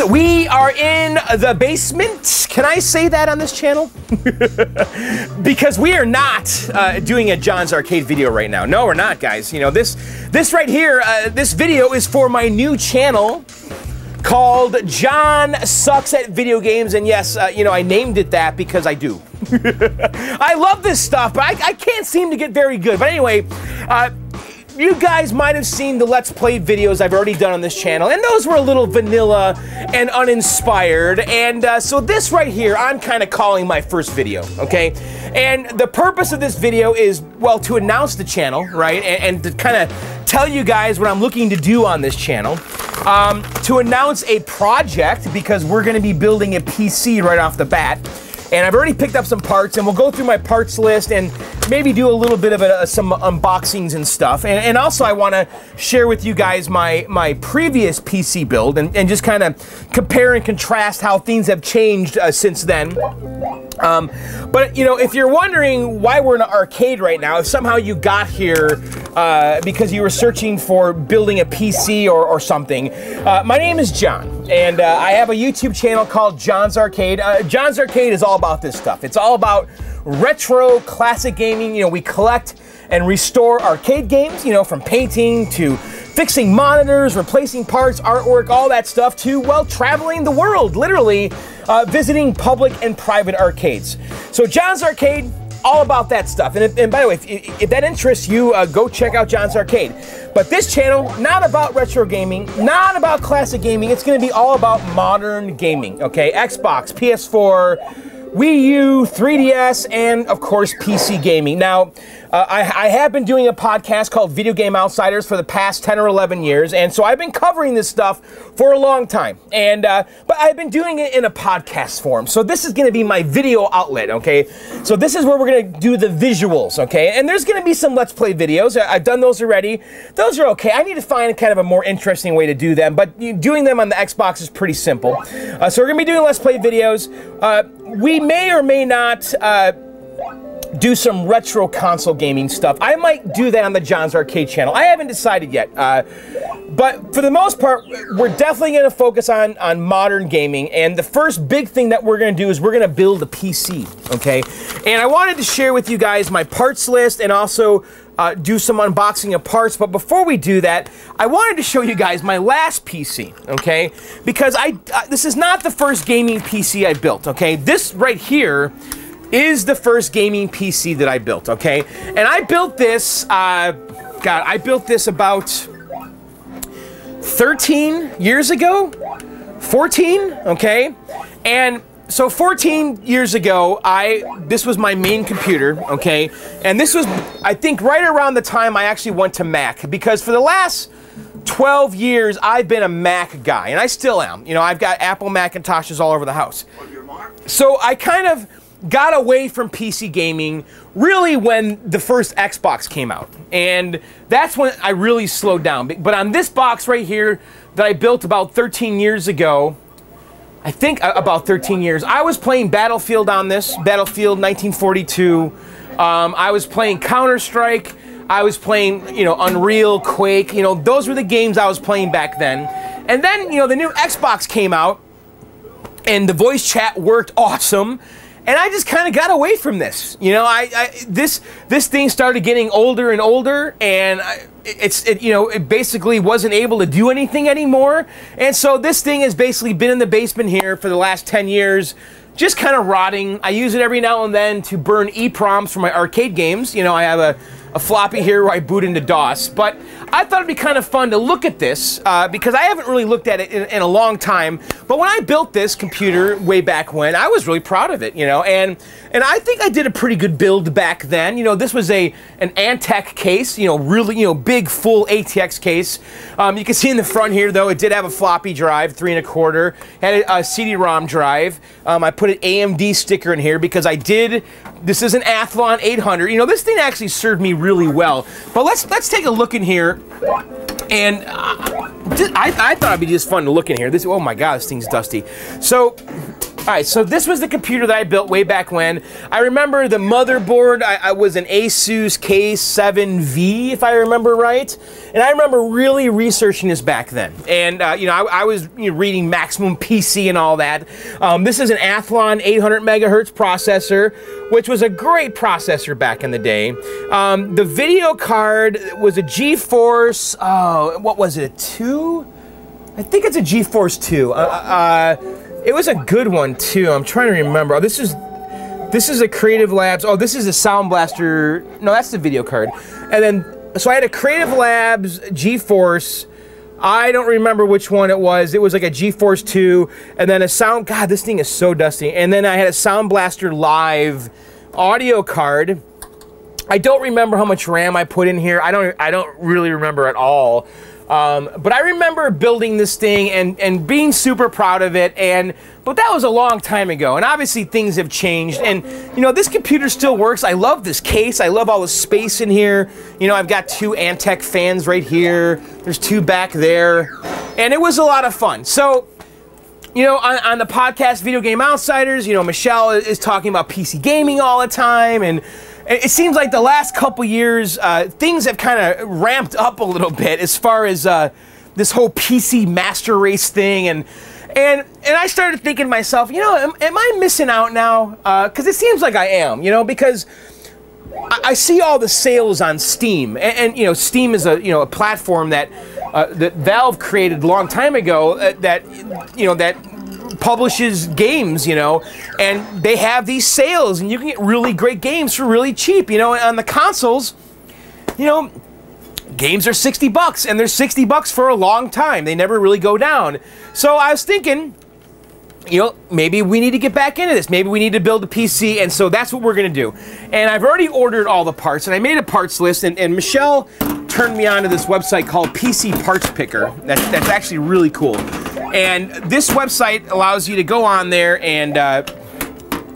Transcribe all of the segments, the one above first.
We are in the basement. Can I say that on this channel? Because we are not doing a John's Arcade video right now. No, we're not, guys. You know, this right here, this video is for my new channel called John Sucks at Video Games. And yes, you know, I named it that because I do. I love this stuff, but I can't seem to get very good. But anyway, you guys might have seen the Let's Play videos I've already done on this channel, and those were a little vanilla and uninspired, and so this right here, I'm kind of calling my first video, okay? And the purpose of this video is, well, to announce the channel, right? And to kind of tell you guys what I'm looking to do on this channel. To announce a project, because we're going to be building a PC right off the bat. And I've already picked up some parts, and we'll go through my parts list and maybe do a little bit of some unboxings and stuff. And also I want to share with you guys my previous PC build and just kind of compare and contrast how things have changed since then. But, you know, if you're wondering why we're in an arcade right now, if somehow you got here because you were searching for building a PC or something, my name is John, and I have a YouTube channel called John's Arcade. John's Arcade is all about this stuff. It's all about retro classic gaming. You know, we collect and restore arcade games, you know, from painting to fixing monitors, replacing parts, artwork, all that stuff, to, well, traveling the world, literally visiting public and private arcades. So John's Arcade, all about that stuff. And by the way, if that interests you, go check out John's Arcade. But this channel, not about retro gaming, not about classic gaming. It's going to be all about modern gaming, okay? Xbox, PS4, Wii U, 3DS, and of course PC gaming. Now, I have been doing a podcast called Video Game Outsiders for the past 10 or 11 years, and so I've been covering this stuff for a long time. And but I've been doing it in a podcast form. So this is going to be my video outlet, okay? So this is where we're going to do the visuals, okay? And there's going to be some Let's Play videos. I've done those already. Those are okay. I need to find kind of a more interesting way to do them, but doing them on the Xbox is pretty simple. So we're going to be doing Let's Play videos. We may or may not do some retro console gaming stuff. I might do that on the John's Arcade channel. I haven't decided yet. But for the most part, we're definitely going to focus on modern gaming. And the first big thing that we're going to do is we're going to build a PC, okay? And I wanted to share with you guys my parts list and also do some unboxing of parts. But before we do that, I wanted to show you guys my last PC, okay? Because this is not the first gaming PC I built, okay? This right here is the first gaming PC that I built, okay? And I built this, I built this about 13 years ago, 14, okay? And so 14 years ago, this was my main computer, okay? And this was, I think, right around the time I actually went to Mac, because for the last 12 years, I've been a Mac guy, and I still am. You know, I've got Apple Macintoshes all over the house. So I kind of got away from PC gaming really when the first Xbox came out. And that's when I really slowed down. But on this box right here that I built about 13 years ago, I think about 13 years, I was playing Battlefield on this, Battlefield 1942. I was playing Counter-Strike. I was playing, you know, Unreal, Quake. You know, those were the games I was playing back then. And then, you know, the new Xbox came out, and the voice chat worked awesome. And I just kind of got away from this. You know, this thing started getting older and older, and it basically wasn't able to do anything anymore. And so this thing has basically been in the basement here for the last 10 years, just kind of rotting. I use it every now and then to burn EEPROMs for my arcade games. You know, I have a floppy here where I boot into DOS. But I thought it'd be kind of fun to look at this because I haven't really looked at it in a long time. But when I built this computer way back when, I was really proud of it, you know, and I think I did a pretty good build back then. You know, this was an Antec case, you know, really, you know, big full ATX case. You can see in the front here, though, it did have a floppy drive, 3 1/4, had a CD-ROM drive. I put an AMD sticker in here because this is an Athlon 800. You know, this thing actually served me really well. But let's take a look in here. And I thought it'd be just fun to look in here. Oh my God, this thing's dusty. So All right, so this was the computer that I built way back when. I remember the motherboard, I was an Asus K7V, if I remember right. And I remember really researching this back then. And, you know, I was reading Maximum PC and all that. This is an Athlon 800 megahertz processor, which was a great processor back in the day. The video card was a GeForce, what was it, a 2? I think it's a GeForce 2. It was a good one too. I'm trying to remember. Oh, this is a Creative Labs. Oh, this is a Sound Blaster. No, that's the video card. And then, so I had a Creative Labs GeForce. I don't remember which one it was. It was like a GeForce 2, and then a Sound. God, this thing is so dusty. And then I had a Sound Blaster Live audio card. I don't remember how much RAM I put in here. I don't really remember at all. But I remember building this thing and being super proud of it, but that was a long time ago, and obviously things have changed, and you know, this computer still works. I love this case. I love all the space in here. You know, I've got 2 Antec fans right here. There's 2 back there, and it was a lot of fun. So, you know, on the podcast Video Game Outsiders, you know, Michelle is talking about PC gaming all the time, and it seems like the last couple years, things have kind of ramped up a little bit as far as this whole PC master race thing, and I started thinking to myself, you know, am I missing out now? Because it seems like I am, you know, because I see all the sales on Steam, and you know, Steam is a platform that that Valve created a long time ago that publishes games, you know, and they have these sales, and you can get really great games for really cheap, you know. On the consoles, you know, games are 60 bucks, and they're 60 bucks for a long time. They never really go down. So I was thinking, you know, maybe we need to get back into this. Maybe we need to build a PC, and so that's what we're going to do. And I've already ordered all the parts, and I made a parts list, and Michelle turned me on to this website called PC Parts Picker. That's actually really cool. And this website allows you to go on there, and I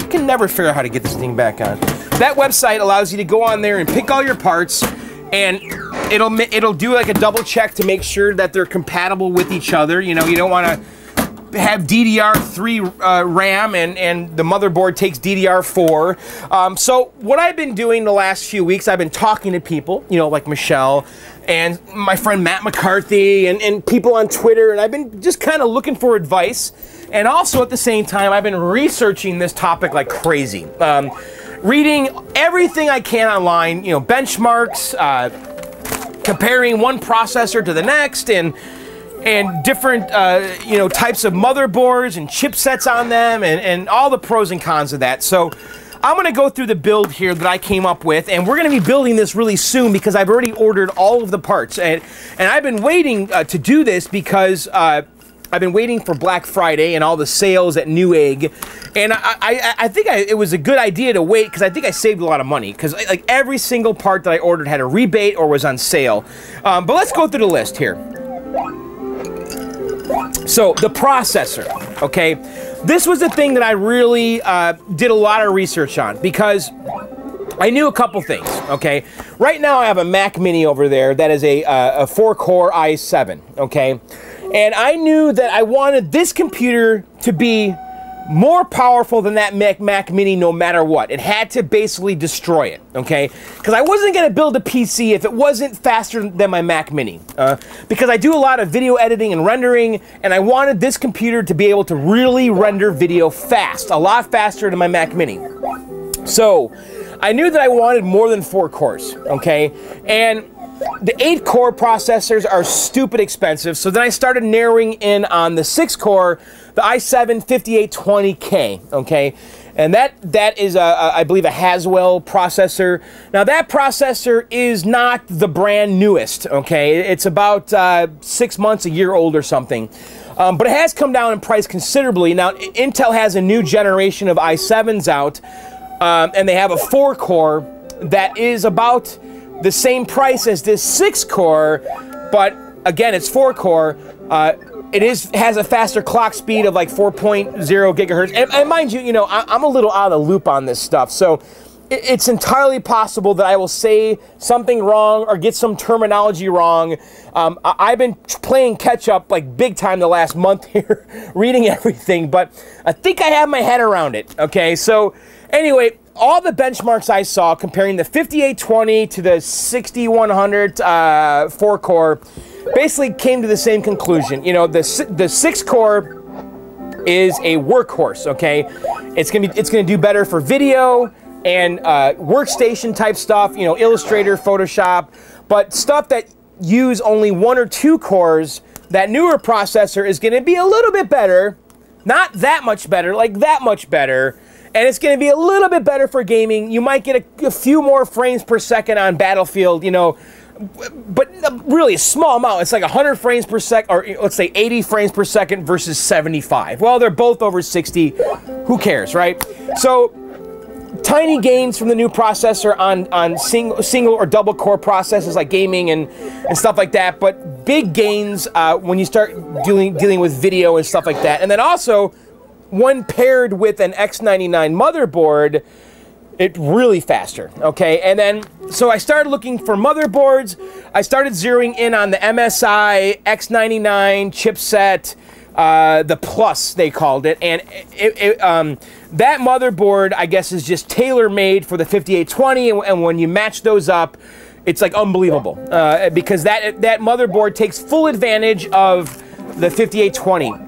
can never figure out how to get this thing back on. That website allows you to go on there and pick all your parts, and it'll do like a double check to make sure that they're compatible with each other. You know, you don't want to have DDR3 RAM and the motherboard takes DDR4. So what I've been doing the last few weeks, I've been talking to people, you know, like Michelle and my friend Matt McCarthy and people on Twitter, and I've been just kind of looking for advice. And also at the same time, I've been researching this topic like crazy. Reading everything I can online, you know, benchmarks, comparing one processor to the next, and different, you know, types of motherboards and chipsets on them, and all the pros and cons of that. So I'm going to go through the build here that I came up with, and we're going to be building this really soon because I've already ordered all of the parts. And I've been waiting to do this because I've been waiting for Black Friday and all the sales at Newegg. And I think it was a good idea to wait because I think I saved a lot of money because like every single part that I ordered had a rebate or was on sale. But let's go through the list here. So, the processor, okay? This was the thing that I really did a lot of research on because I knew a couple things, okay? Right now I have a Mac Mini over there that is a 4-core i7, okay? And I knew that I wanted this computer to be more powerful than that Mac Mini no matter what. It had to basically destroy it, okay? Because I wasn't going to build a PC if it wasn't faster than my Mac Mini. Because I do a lot of video editing and rendering, and I wanted this computer to be able to really render video fast, a lot faster than my Mac Mini. So, I knew that I wanted more than 4 cores, okay? And the 8-core processors are stupid expensive, so then I started narrowing in on the 6-core, the i7-5820K, okay? And that is, I believe, a Haswell processor. Now, that processor is not the brand newest, okay? It's about 6 months, a year old or something. But it has come down in price considerably. Now, Intel has a new generation of i7s out, and they have a 4-core that is about the same price as this 6-core, but again, it's 4-core. It has a faster clock speed of like 4.0 gigahertz. And mind you, you know, I'm a little out of the loop on this stuff. So it's entirely possible that I will say something wrong or get some terminology wrong. I've been playing catch up like big time the last month here, reading everything, but I think I have my head around it. Okay, so anyway, all the benchmarks I saw comparing the 5820 to the 6100 4-core basically came to the same conclusion. You know, the 6-core is a workhorse. Okay, it's gonna do better for video and workstation type stuff, you know, Illustrator, Photoshop, but stuff that use only 1 or 2 cores, that newer processor is going to be a little bit better, not that much better, like that much better, and it's going to be a little bit better for gaming. You might get a few more frames per second on Battlefield, you know, but really a small amount. It's like 100 frames per second, or let's say 80 frames per second versus 75. Well, they're both over 60. Who cares, right? So tiny gains from the new processor on single or double core processes like gaming and stuff like that, but big gains when you start dealing with video and stuff like that. And then also, when paired with an X99 motherboard, it really faster, okay? And then, so I started looking for motherboards. I started zeroing in on the MSI X99 chipset, the Plus, they called it, and that motherboard, I guess, is just tailor-made for the 5820, and when you match those up, it's like unbelievable, because that motherboard takes full advantage of the 5820.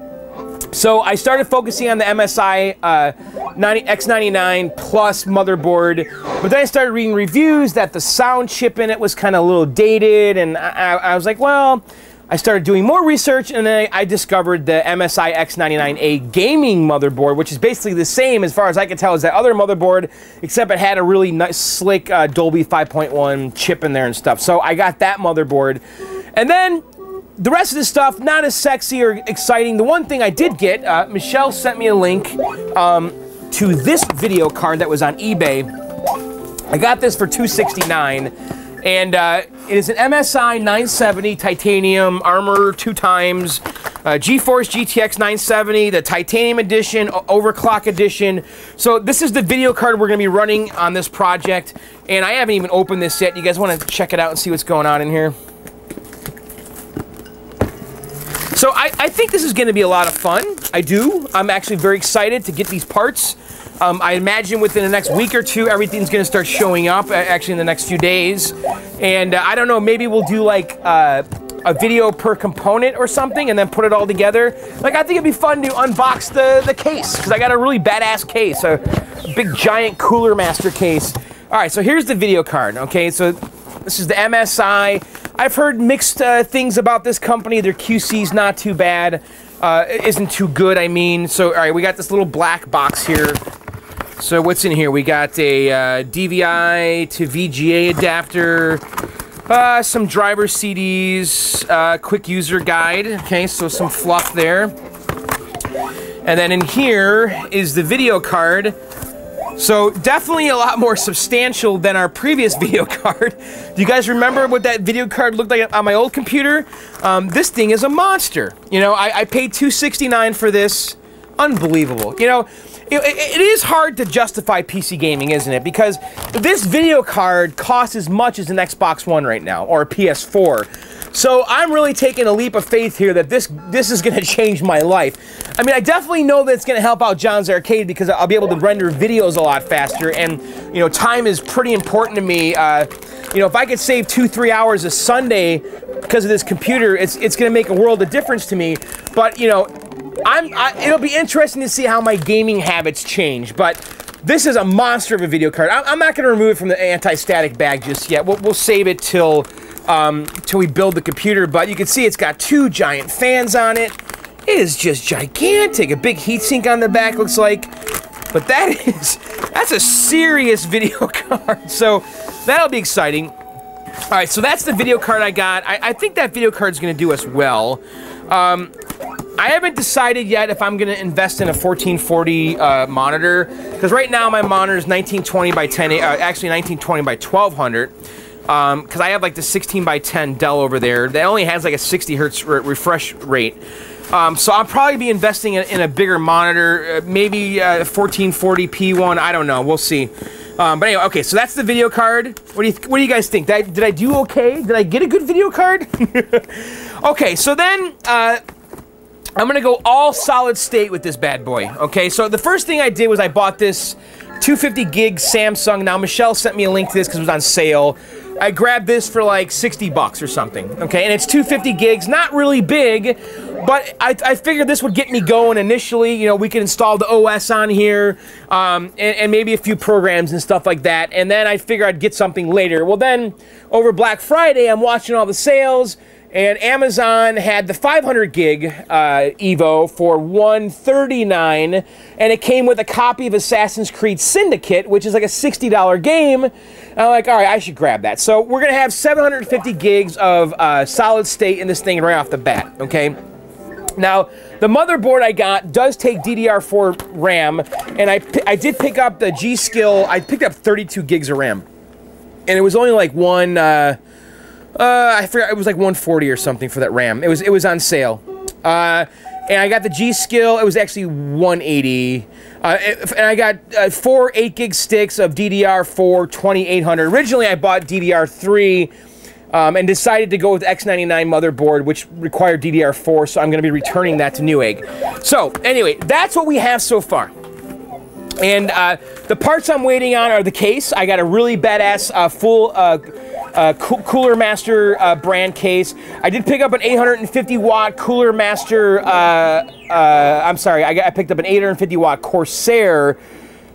So I started focusing on the MSI X99 Plus motherboard, but then I started reading reviews that the sound chip in it was kind of a little dated, and I was like, well, I started doing more research, and then I discovered the MSI X99A gaming motherboard, which is basically the same, as far as I can tell, as that other motherboard, except it had a really nice, slick Dolby 5.1 chip in there and stuff. So I got that motherboard. And then the rest of this stuff, not as sexy or exciting. The one thing I did get, Michelle sent me a link to this video card that was on eBay. I got this for $269. And it is an MSI 970 titanium armor 2 times, GeForce GTX 970, the titanium edition, overclock edition. So this is the video card we're going to be running on this project, and I haven't even opened this yet. You guys want to check it out and see what's going on in here? So I think this is going to be a lot of fun. I do. I'm actually very excited to get these parts. I imagine within the next week or two, everything's going to start showing up, actually in the next few days. And I don't know, maybe we'll do like a video per component or something and then put it all together. Like, I think it'd be fun to unbox the case, because I got a really badass case, a big giant Cooler Master case. All right, so here's the video card, okay? So this is the MSI. I've heard mixed things about this company. Their QC's not too bad. Isn't too good, I mean. So, all right, we got this little black box here. So what's in here? We got a DVI to VGA adapter, some driver CDs, quick user guide. Okay, so some fluff there. And then in here is the video card. So definitely a lot more substantial than our previous video card. Do you guys remember what that video card looked like on my old computer? This thing is a monster. You know, I paid $269 for this. Unbelievable. You know, it is hard to justify PC gaming, isn't it? Because this video card costs as much as an Xbox One right now, or a PS4. So I'm really taking a leap of faith here that this is going to change my life. I mean, I definitely know that it's going to help out John's Arcade, because I'll be able to render videos a lot faster, and, you know, time is pretty important to me. You know, if I could save 2-3 hours a Sunday because of this computer, it's going to make a world of difference to me. But, you know, it'll be interesting to see how my gaming habits change, but this is a monster of a video card. I'm not going to remove it from the anti-static bag just yet. We'll save it till we build the computer, but you can see it's got 2 giant fans on it. It is just gigantic. A big heatsink on the back, looks like. But that's a serious video card, so that'll be exciting. All right, so that's the video card I got. I think that video card's going to do us well. I haven't decided yet if I'm going to invest in a 1440 monitor, because right now my monitor is 1920 by 10, actually 1920 by 1200, because I have like the 16 by 10 Dell over there that only has like a 60 hertz refresh rate. So I'll probably be investing in a bigger monitor, maybe 1440p one. I don't know. We'll see. But anyway, okay, so that's the video card. What do you guys think? Did I do okay? Did I get a good video card? Okay, so then I'm gonna go all solid state with this bad boy. Okay, so the first thing I did was I bought this 250 gig Samsung. Now Michelle sent me a link to this because it was on sale. I grabbed this for like 60 bucks or something, okay? And it's 250 gigs, not really big, but I figured this would get me going initially. You know, we could install the OS on here, and maybe a few programs and stuff like that, and then I figure I'd get something later. Well then, over Black Friday, I'm watching all the sales, and Amazon had the 500 gig Evo for $139, and it came with a copy of Assassin's Creed Syndicate, which is like a $60 game. I'm like, all right, I should grab that. So we're gonna have 750 gigs of solid state in this thing right off the bat, okay? Now, the motherboard I got does take DDR4 RAM, and I did pick up the G-Skill. I picked up 32 gigs of RAM, and it was only like I forgot, it was like 140 or something for that RAM. It was on sale. And I got the G-Skill, it was actually 180. And I got 4 8-gig sticks of DDR4 2800. Originally, I bought DDR3 and decided to go with X99 motherboard, which required DDR4, so I'm going to be returning that to Newegg. So, anyway, that's what we have so far. And the parts I'm waiting on are the case. I got a really badass full Cooler Master brand case. I did pick up an 850 watt Cooler Master, I'm sorry, I picked up an 850 watt Corsair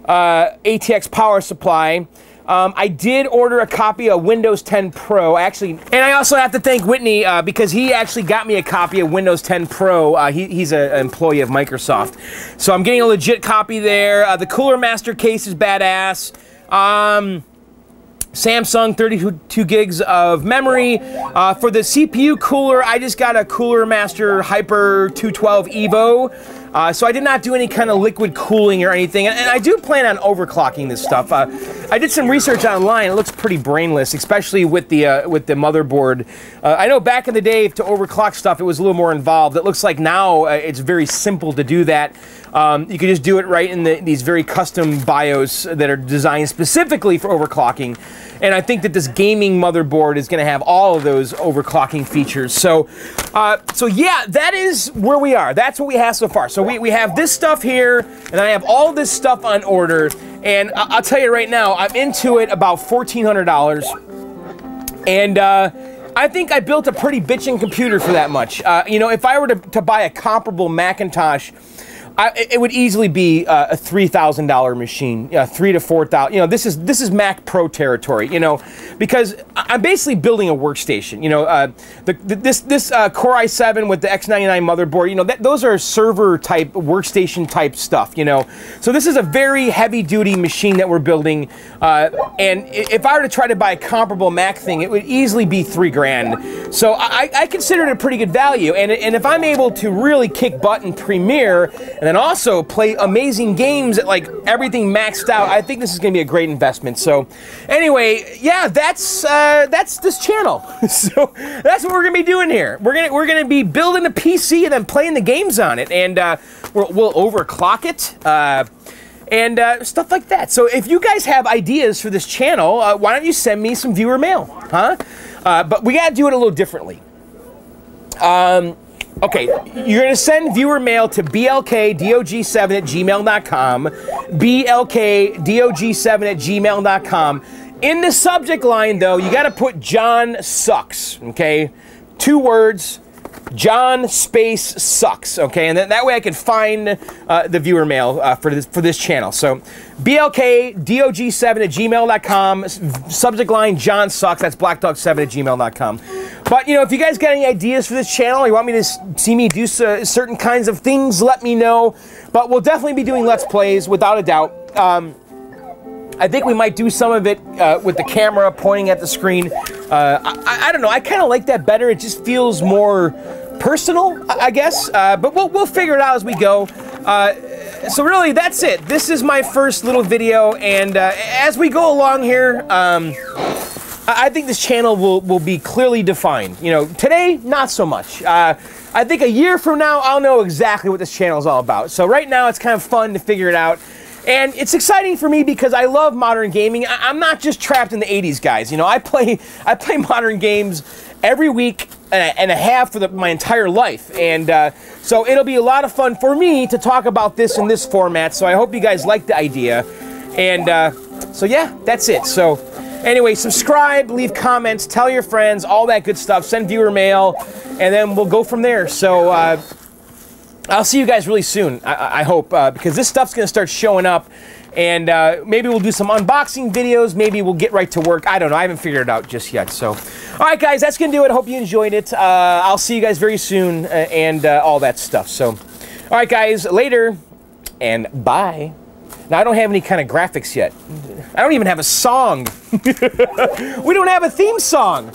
ATX power supply. I did order a copy of Windows 10 Pro, actually, and I also have to thank Whitney because he actually got me a copy of Windows 10 Pro. He's an employee of Microsoft. So I'm getting a legit copy there. The Cooler Master case is badass. Samsung 32 gigs of memory. For the CPU cooler, I just got a Cooler Master Hyper 212 Evo. So I did not do any kind of liquid cooling or anything, and I do plan on overclocking this stuff. I did some research online. It looks pretty brainless, especially with the motherboard. I know back in the day to overclock stuff, it was a little more involved. It looks like now it's very simple to do that. You can just do it right in these very custom BIOS that are designed specifically for overclocking. And I think that this gaming motherboard is going to have all of those overclocking features. So yeah, that is where we are. That's what we have so far. So we have this stuff here, and I have all this stuff on order. And I'll tell you right now, I'm into it about $1,400. And I think I built a pretty bitchin' computer for that much. You know, if I were to buy a comparable Macintosh, it would easily be a $3,000 machine, $3,000 to $4,000. You know, this is Mac Pro territory. You know, because I'm basically building a workstation. You know, this Core i7 with the X99 motherboard. You know, those are server type, workstation type stuff. You know, so this is a very heavy duty machine that we're building. And if I were to try to buy a comparable Mac thing, it would easily be $3,000. So I consider it a pretty good value. And if I'm able to really kick butt in Premiere, and then also play amazing games at like everything maxed out, I think this is going to be a great investment. So anyway, yeah, that's this channel. So that's what we're going to be doing here. We're going to be building a PC and then playing the games on it, and we'll overclock it. And stuff like that. So if you guys have ideas for this channel, why don't you send me some viewer mail, huh? But we got to do it a little differently. Okay, you're going to send viewer mail to blkdog7@gmail.com, blkdog7@gmail.com. In the subject line, though, you got to put John Sucks, okay? 2 words, John space sucks, okay? And that way I can find the viewer mail for this channel. So blkdog7@gmail.com, subject line John Sucks, that's blackdog7@gmail.com. But, you know, if you guys got any ideas for this channel, you want me to see me do certain kinds of things, let me know. But we'll definitely be doing Let's Plays, without a doubt. I think we might do some of it with the camera pointing at the screen. I don't know, I kind of like that better. It just feels more personal, I guess. But we'll figure it out as we go. So really, that's it. This is my first little video, and as we go along here, I think this channel will be clearly defined. You know, today, not so much. I think a year from now, I'll know exactly what this channel is all about. So right now, it's kind of fun to figure it out. And it's exciting for me because I love modern gaming. I'm not just trapped in the 80s, guys. You know, I play modern games every week and a half for my entire life. And so it'll be a lot of fun for me to talk about this in this format. So I hope you guys like the idea. And so yeah, that's it. So anyway, subscribe, leave comments, tell your friends, all that good stuff. Send viewer mail, and then we'll go from there. So I'll see you guys really soon, I hope, because this stuff's going to start showing up. And maybe we'll do some unboxing videos. Maybe we'll get right to work. I don't know. I haven't figured it out just yet. So, all right, guys, that's going to do it. I hope you enjoyed it. I'll see you guys very soon and all that stuff. So, all right, guys, later and bye. Now, I don't have any kind of graphics yet. I don't even have a song. We don't have a theme song.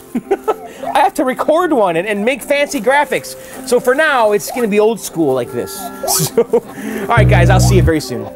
I have to record one and make fancy graphics. So for now, it's going to be old school like this. So, all right, guys, I'll see you very soon.